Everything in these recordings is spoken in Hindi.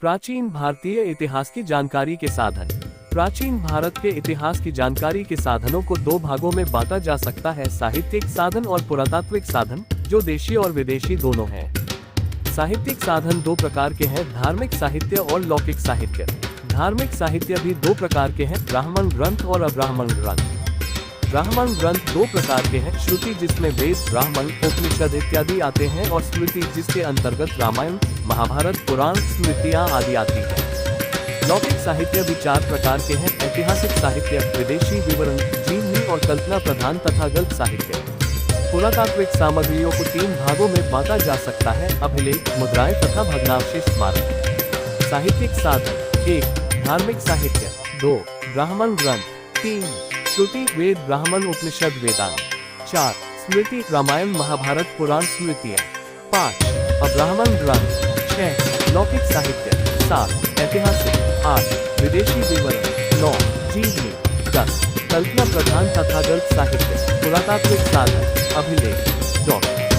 प्राचीन भारतीय इतिहास की जानकारी के साधन। प्राचीन भारत के इतिहास की जानकारी के साधनों को दो भागों में बांटा जा सकता है, साहित्यिक साधन और पुरातात्विक साधन, जो देशी और विदेशी दोनों हैं। साहित्यिक साधन दो प्रकार के हैं, धार्मिक साहित्य और लौकिक साहित्य। धार्मिक साहित्य भी दो प्रकार के हैं, ब्राह्मण ग्रंथ और अब्राह्मण ग्रंथ। ब्राह्मण ग्रंथ दो प्रकार के हैं, श्रुति जिसमें वेद, ब्राह्मण, उपनिषद इत्यादि आते हैं, और स्मृति जिसके अंतर्गत रामायण, महाभारत, पुराण, स्मृतियाँ आदि आती हैं। लौकिक साहित्य भी चार प्रकार के हैं, ऐतिहासिक साहित्य, विदेशी विवरण, जीवनी और कल्पना प्रधान तथा गल्प साहित्य। पुरातात्विक सामग्रियों को तीन भागों में बांटा जा सकता है, अभिलेख, मुद्राएं तथा भग्नावशेष स्मारक। साहित्यिक साधन: 1. धार्मिक साहित्य। 2. ब्राह्मण ग्रंथ। 3. श्रुति, वेद, ब्राह्मण, उपनिषद, वेदांत। 4. स्मृति, रामायण, महाभारत, पुराण, स्मृतियाँ। 5. अब्राह्मण ग्रंथ। 6. लौकिक साहित्य। 7. ऐतिहासिक। 8. विदेशी विवरण। 9. जीवनी। 10. कल्पना प्रधान तथा गल्प साहित्य। पुरातात्विक साधन: अभिलेख,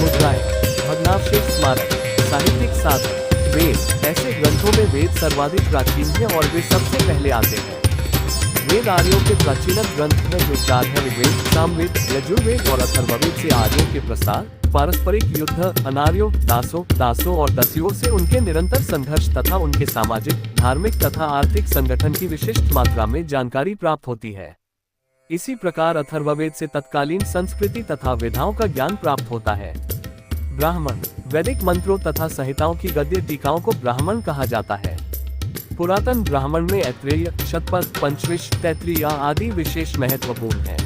मुद्राएं, भग्नावशेष स्मारक। साहित्यिक साधन: वेद। ऐसे ग्रंथों में वेद सर्वाधिक प्राचीन है और वे सबसे पहले आते हैं। वेद आर्यों के प्राचीन ग्रंथ हैं, जो चार हैं: ऋग्वेद, सामवेद, यजुर्वेद और अथर्ववेद से आर्यों के प्रसार, पारस्परिक युद्ध, अनार्यों, दासों और दस्युओं से उनके निरंतर संघर्ष तथा उनके सामाजिक, धार्मिक तथा आर्थिक संगठन की विशिष्ट मात्रा में जानकारी प्राप्त होती है। इसी प्रकार अथर्ववेद से तत्कालीन संस्कृति तथा विधाओं का ज्ञान प्राप्त होता है। ब्राह्मण: वैदिक मंत्रों तथा संहिताओं की गद्य टीकाओं को ब्राह्मण कहा जाता है। पुरातन ब्राह्मण में ऐत्रेय, शतपथ, पंचविश, तैत्तिरीय आदि विशेष महत्वपूर्ण हैं।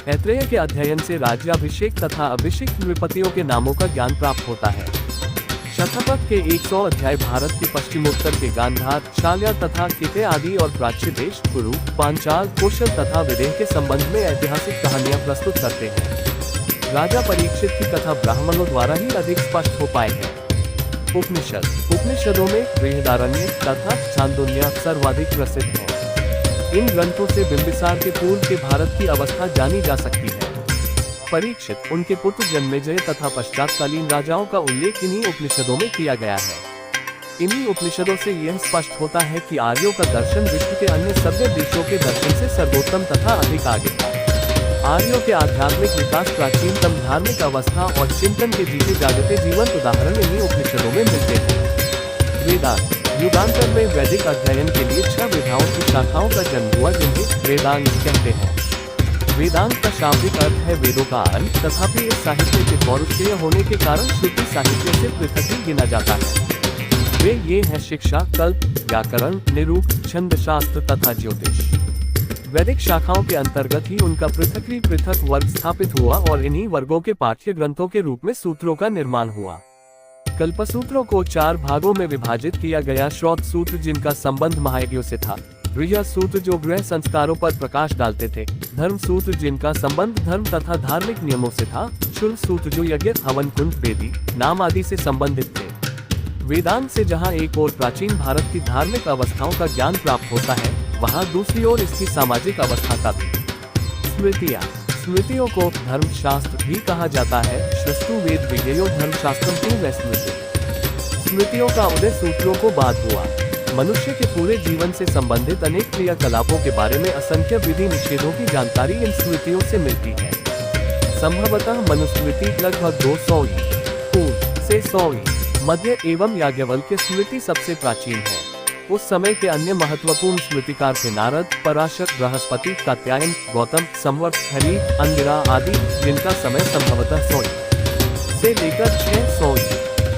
ऐत्रेय के अध्ययन से राज्याभिषेक तथा अभिषिक्त नृपतियों के नामों का ज्ञान प्राप्त होता है। शतपथ के 100 अध्याय भारत के पश्चिमोत्तर के गांधार, शाल्या तथा किते आदि और प्राच्य देश, कुरु, पांचाल, कौशल तथा विदेह के संबंध में ऐतिहासिक कहानियां प्रस्तुत करते हैं। राजा परीक्षित की कथा ब्राह्मणों द्वारा ही अधिक स्पष्ट हो पाए हैं। उपनिषद: उपनिषदों में बृहदारण्यक तथा छांदोग्य सर्वाधिक प्रसिद्ध हैं। इन ग्रंथों से बिंबिसार के पूर्व के भारत की अवस्था जानी जा सकती है। परीक्षित, उनके पुत्र जन्मेजय तथा पश्चातकालीन राजाओं का उल्लेख इन्हीं उपनिषदों में किया गया है। इन्हीं उपनिषदों से यह स्पष्ट होता है कि आर्यों का दर्शन विश्व के अन्य सभ्य देशों के दर्शन से सर्वोत्तम तथा अधिक आगे था। आर्यों के आध्यात्मिक विकास, प्राचीनतम धार्मिक अवस्था और चिंतन के जीते जागते जीवंत उदाहरण इन्हीं उपनिषदों में मिलते हैं। वेदांत: युगांतर में वैदिक अध्ययन के लिए 6 विधाओं की शाखाओं का जन्म हुआ, जिन्हें वेदांग कहते हैं। वेदांत का शाब्दिक अर्थ है वेदों का अंत, तथापि इस साहित्य के पौरुषेय होने के कारण श्रुति साहित्य से पृथक ही गिना जाता है। वे ये हैं: शिक्षा, कल्प, व्याकरण, निरूक्त, छंद शास्त्र तथा ज्योतिष। वैदिक शाखाओं के अंतर्गत ही उनका पृथक वर्ग स्थापित हुआ और इन्हीं वर्गों के पाठ्य ग्रंथों के रूप में सूत्रों का निर्माण हुआ। कल्पसूत्रों को 4 भागों में विभाजित किया गया: श्रौत सूत्र, जिनका संबंध महायज्ञों से था; गृह सूत्र, जो गृह संस्कारों पर प्रकाश डालते थे; धर्म सूत्र, जिनका संबंध धर्म तथा धार्मिक नियमों से था; शुल्क सूत्र, जो यज्ञ, हवन कुंड, वेदी, नाम आदि से संबंधित थे। वेदांत से जहाँ एक ओर प्राचीन भारत की धार्मिक अवस्थाओं का ज्ञान प्राप्त होता है, वहाँ दूसरी ओर इसकी सामाजिक अवस्था का भी। स्मृतियाँ: स्मृतियों को धर्मशास्त्र भी कहा जाता है। श्रस्तु वेद विज्ञेयो धर्मशास्त्रम तु वै स्मृति। स्मृतियों का उदय सूत्रों को बाद हुआ। मनुष्य के पूरे जीवन से संबंधित अनेक क्रियाकलापों के बारे में असंख्य विधि निषेधों की जानकारी इन स्मृतियों से मिलती है। संभवतः मनुस्मृति लगभग 200 पूर्व से 100 मध्य एवं याज्ञवल्क्य स्मृति सबसे प्राचीन है। उस समय के अन्य महत्वपूर्ण स्मृतिकार थे नारद, पराशर, बृहस्पति, कात्यायन, गौतम, संवर्त, हरि, अंगिरा आदि, जिनका समय संभवतः 100 से लेकर 600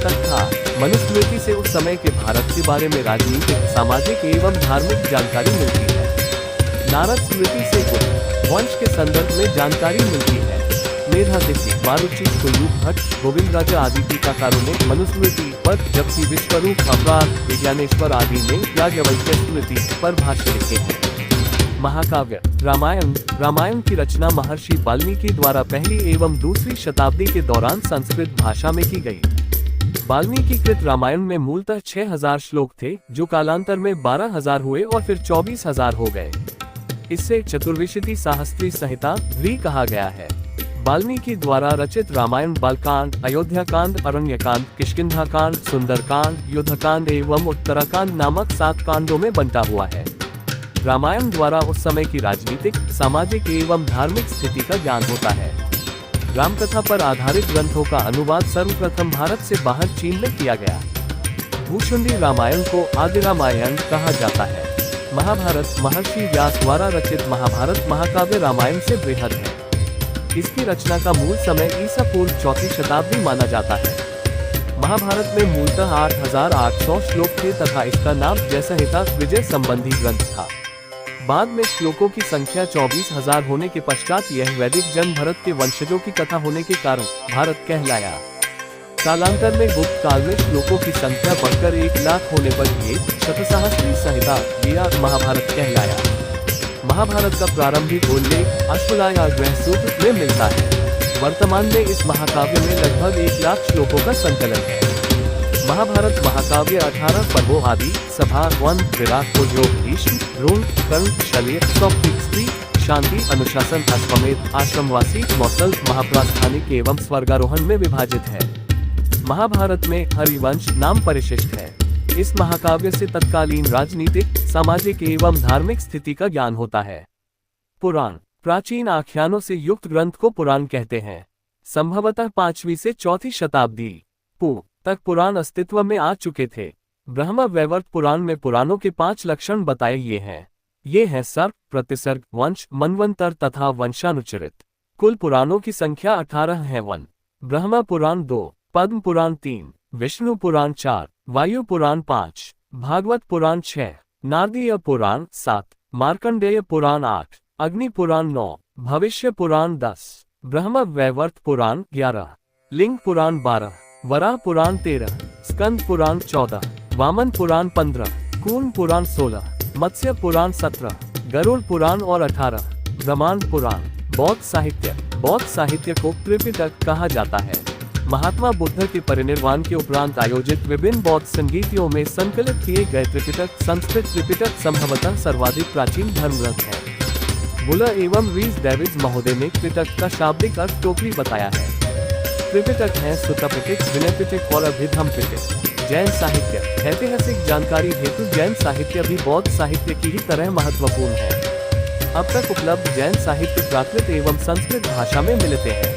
तथा मनुस्मृति से उस समय के भारत के बारे में राजनीतिक, सामाजिक एवं धार्मिक जानकारी मिलती है। नारद स्मृति से गुप्त वंश के संदर्भ में जानकारी मिलती है। मेधातिथि, वारुची, कुल्लू भट्ट, गोविंद राजा आदि टीकाकारों ने मनुस्मृति पर, जबकि विश्वरूप, अपराध, विज्ञानेश्वर आदि ने याज्ञवल्क्य स्मृति पर भाष्य लिखे हैं। महाकाव्य: रामायण की रचना महर्षि वाल्मीकि द्वारा पहली एवं दूसरी शताब्दी के दौरान संस्कृत भाषा में की गई। वाल्मीकि कृत रामायण में मूलतः 6000 श्लोक थे, जो कालांतर में 12000 हुए और फिर 24000 हो गए। इससे चतुर्विंशति सहस्त्री संहिता भी कहा गया है। वाल्मीकि द्वारा रचित रामायण बालकांड, अयोध्याकांड, अरण्यकांड, किष्किंधाकांड, सुंदरकांड, युद्धकांड एवं उत्तराकांड नामक 7 कांडों में बंटा हुआ है। रामायण द्वारा उस समय की राजनीतिक, सामाजिक एवं धार्मिक स्थिति का ज्ञान होता है। रामकथा पर आधारित ग्रंथों का अनुवाद सर्वप्रथम भारत से बाहर चीन में किया गया। भूषुंडी रामायण को आदि रामायण कहा जाता है। महाभारत महर्षि व्यास द्वारा रचित महाभारत महाकाव्य रामायण से बृहद है। इसकी रचना का मूल समय ईसा पूर्व 4वीं शताब्दी माना जाता है। महाभारत में मूलतः 8800 श्लोक थे तथा इसका नाम जय संहिता विजय संबंधी ग्रंथ था। बाद में श्लोकों की संख्या 24,000 होने के पश्चात यह वैदिक जन भरत के वंशजों की कथा होने के कारण भारत कहलाया। कालांतर में गुप्त काल में श्लोकों की संख्या बढ़कर 1,00,000 होने पर ये शतसहस्री संहिता या महाभारत कहलाया। महाभारत का प्रारंभिक उल्लेख अश्वलायन सूत्र में मिलता है। वर्तमान में इस महाकाव्य में लगभग 1,00,000 श्लोकों का संकलन है। महाभारत महाकाव्य 18 पर्वों आदि, सभा, वन, विराट, उद्योग, भीष्म, द्रोण, कर्ण, शल्य, सौप्तिक, स्त्री, शांति, अनुशासन, अश्वमेध, आश्रमवासी, मौसल, महाप्रास्थानिक एवं स्वर्गारोहण में विभाजित है। महाभारत में हरिवंश नाम परिशिष्ट है। इस महाकाव्य से तत्कालीन राजनीतिक, सामाजिक एवं धार्मिक स्थिति का ज्ञान होता है। पुराण प्राचीन आख्यानों से युक्त ग्रंथ को पुराण कहते हैं। संभवतः 5वीं से 4वीं शताब्दी तक पुराण अस्तित्व में आ चुके थे। ब्रह्म वैवर्त पुराण में पुराणों के 5 लक्षण बताए ये हैं सर्ग, प्रतिसर्ग, वंश, मनवंतर तथा वंशानुचरित। कुल पुराणों की संख्या 18 है। ब्रह्म पुराण 2, पद्म पुराण 3, विष्णु पुराण 4, वायु पुराण 5, भागवत पुराण 6, नारदीय पुराण 7, मार्कंडेय पुराण 8, अग्नि पुराण 9, भविष्य पुराण 10, ब्रह्म वैवर्त पुराण 11, लिंग पुराण 12, वराह पुराण 13, स्कंद पुराण 14, वामन पुराण 15, कूर्म पुराण 16, मत्स्य पुराण 17, गरुड़ पुराण और 18, ब्रह्मांड पुराण। बौद्ध साहित्य को त्रिपिटक कहा जाता है। महात्मा बुद्ध के परिनिर्वाण के उपरांत आयोजित विभिन्न बौद्ध संगीतियों में संकलित किए गए त्रिपिटक, संस्कृत त्रिपिटक संभवतः सर्वाधिक प्राचीन धर्म ग्रंथ है। बुलर एवं रीस डेविड्स महोदय ने त्रिपिटक का शाब्दिक अर्थ टोकरी बताया है। त्रिपिटक है सुत्तापिटक, विनय और अभिधम्म पिटक। जैन साहित्य ऐतिहासिक जानकारी हेतु जैन साहित्य भी बौद्ध साहित्य की ही तरह महत्वपूर्ण है। अब तक उपलब्ध जैन साहित्य प्राकृत एवं संस्कृत भाषा में मिलते हैं।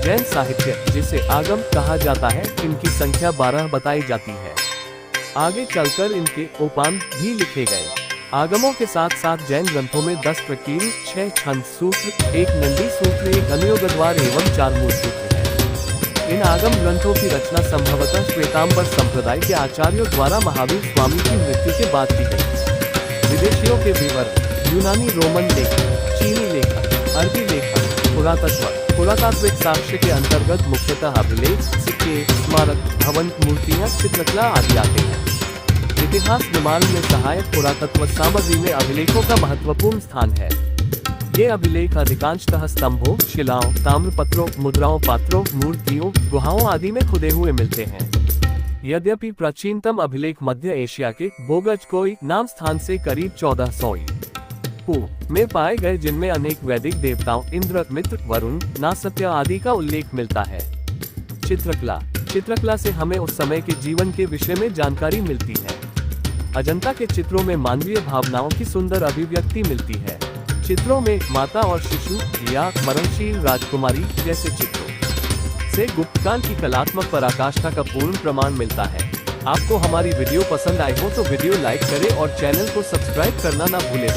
जैन साहित्य जिसे आगम कहा जाता है, इनकी संख्या 12 बताई जाती है। आगे चलकर इनके उपांत भी लिखे गए। आगमों के साथ साथ जैन ग्रंथों में 10 प्रकीर्ति, 6 छंद सूत्र, 1 नंदी सूत्र, 1 अनुयोगद्वार एवं 4 मूल सूत्र हैं। इन आगम ग्रंथों की रचना संभवतः श्वेतांबर संप्रदाय के आचार्यों द्वारा महावीर स्वामी की मृत्यु के बाद की गई। विदेशियों के विवरण यूनानी, रोमन लेखन, चीनी लेखन, अरबी लेखन, पुरातात्विक साक्ष्य के अंतर्गत मुख्यतः अभिलेख, सिक्के, स्मारक, भवन, मूर्तियां, चित्रकला आदि आते हैं। इतिहास निर्माण में सहायक पुरातत्व सामग्री में अभिलेखों का महत्वपूर्ण स्थान है। ये अभिलेख अधिकांशतः स्तंभों, शिलाओं, ताम्रपत्रों, मुद्राओं, पात्रों, मूर्तियों, गुहाओं आदि में खुदे हुए मिलते हैं। यद्यपि प्राचीनतम अभिलेख मध्य एशिया के बोगजकोई नाम स्थान से करीब 1400 में पाए गए, जिनमें अनेक वैदिक देवताओं इंद्र, मित्र, वरुण, नासत्य आदि का उल्लेख मिलता है। चित्रकला से हमें उस समय के जीवन के विषय में जानकारी मिलती है। अजंता के चित्रों में मानवीय भावनाओं की सुंदर अभिव्यक्ति मिलती है। चित्रों में माता और शिशु या मरणशील राजकुमारी जैसे चित्रों से गुप्तकाल की कलात्मक पराकाष्ठा का पूर्ण प्रमाण मिलता है। आपको हमारी वीडियो पसंद आई हो तो वीडियो लाइक करें और चैनल को सब्सक्राइब करना ना भूलें।